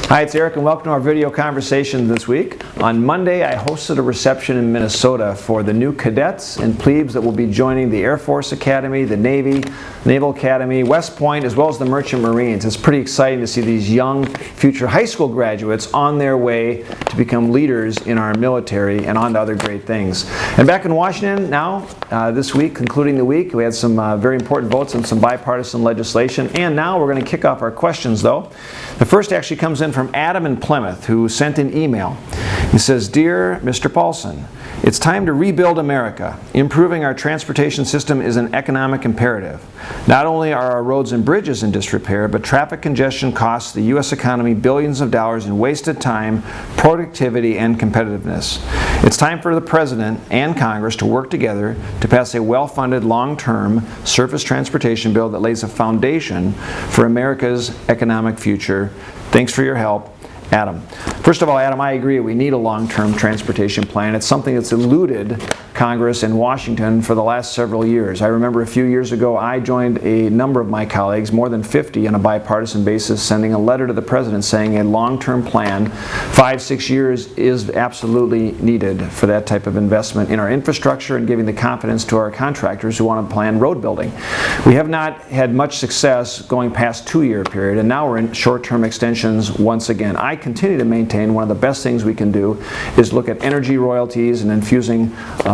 Hi, it's Eric and welcome to our video conversation this week. On Monday, I hosted a reception in Minnesota for the new cadets and plebes that will be joining the Air Force Academy, the Navy, Naval Academy, West Point, as well as the Merchant Marines. It's pretty exciting to see these young future high school graduates on their way to become leaders in our military and on to other great things. And back in Washington now, this week, concluding the week, we had some very important votes and some bipartisan legislation. And now we're going to kick off our questions, though. The first actually comes in from Adam in Plymouth, who sent an email. He says, "Dear Mr. Paulsen, it's time to rebuild America. Improving our transportation system is an economic imperative. Not only are our roads and bridges in disrepair, but traffic congestion costs the U.S. economy billions of dollars in wasted time, productivity, and competitiveness. It's time for the President and Congress to work together to pass a well-funded, long-term surface transportation bill that lays a foundation for America's economic future. Thanks for your help, Adam." First of all, Adam, I agree we need a long-term transportation plan. It's something that's eluded Congress and Washington for the last several years. I remember a few years ago I joined a number of my colleagues, more than 50 on a bipartisan basis, sending a letter to the President saying a long-term plan, 5-6 years, is absolutely needed for that type of investment in our infrastructure and giving the confidence to our contractors who want to plan road building. We have not had much success going past 2-year period, and now we're in short-term extensions once again. I continue to maintain one of the best things we can do is look at energy royalties and infusing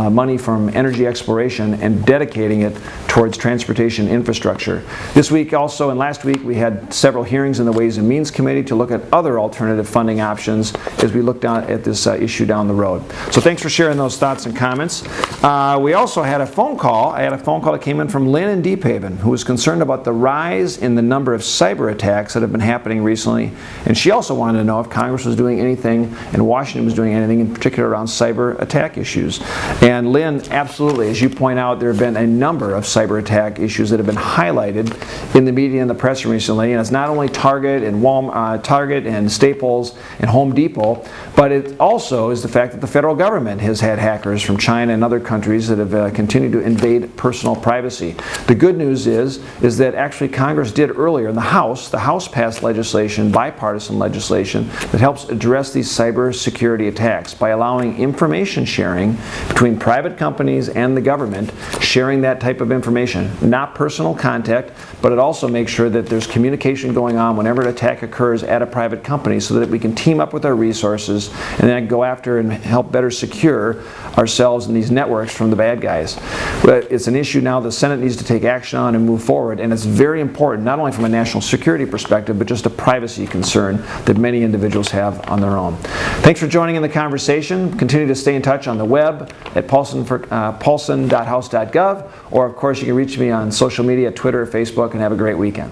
money from energy exploration and dedicating it towards transportation infrastructure. This week also and last week we had several hearings in the Ways and Means Committee to look at other alternative funding options as we look down at this issue down the road. So thanks for sharing those thoughts and comments. We also had a phone call. I had a phone call that came in from Lynn in Deep Haven, who was concerned about the rise in the number of cyber attacks that have been happening recently, and she also wanted to know if Congress was doing anything and Washington was doing anything in particular around cyber attack issues. And Lynn, absolutely, as you point out, there have been a number of cyber attack issues that have been highlighted in the media and the press recently, and it's not only Target and Walmart, Target and Staples and Home Depot, but it also is the fact that the federal government has had hackers from China and other countries that have continued to invade personal privacy. The good news is that actually Congress did earlier in the House passed legislation, bipartisan legislation, that helps address these cybersecurity attacks by allowing information sharing between private companies and the government, sharing that type of information. Not personal contact, but it also makes sure that there's communication going on whenever an attack occurs at a private company so that we can team up with our resources and then go after and help better secure ourselves in these networks from the bad guys. But it's an issue now the Senate needs to take action on and move forward, and it's very important, not only from a national security perspective, but just a privacy concern that many individuals have on their own. Thanks for joining in the conversation. Continue to stay in touch on the web at paulsen.house.gov, or of course you can reach me on social media, Twitter, Facebook, and have a great weekend.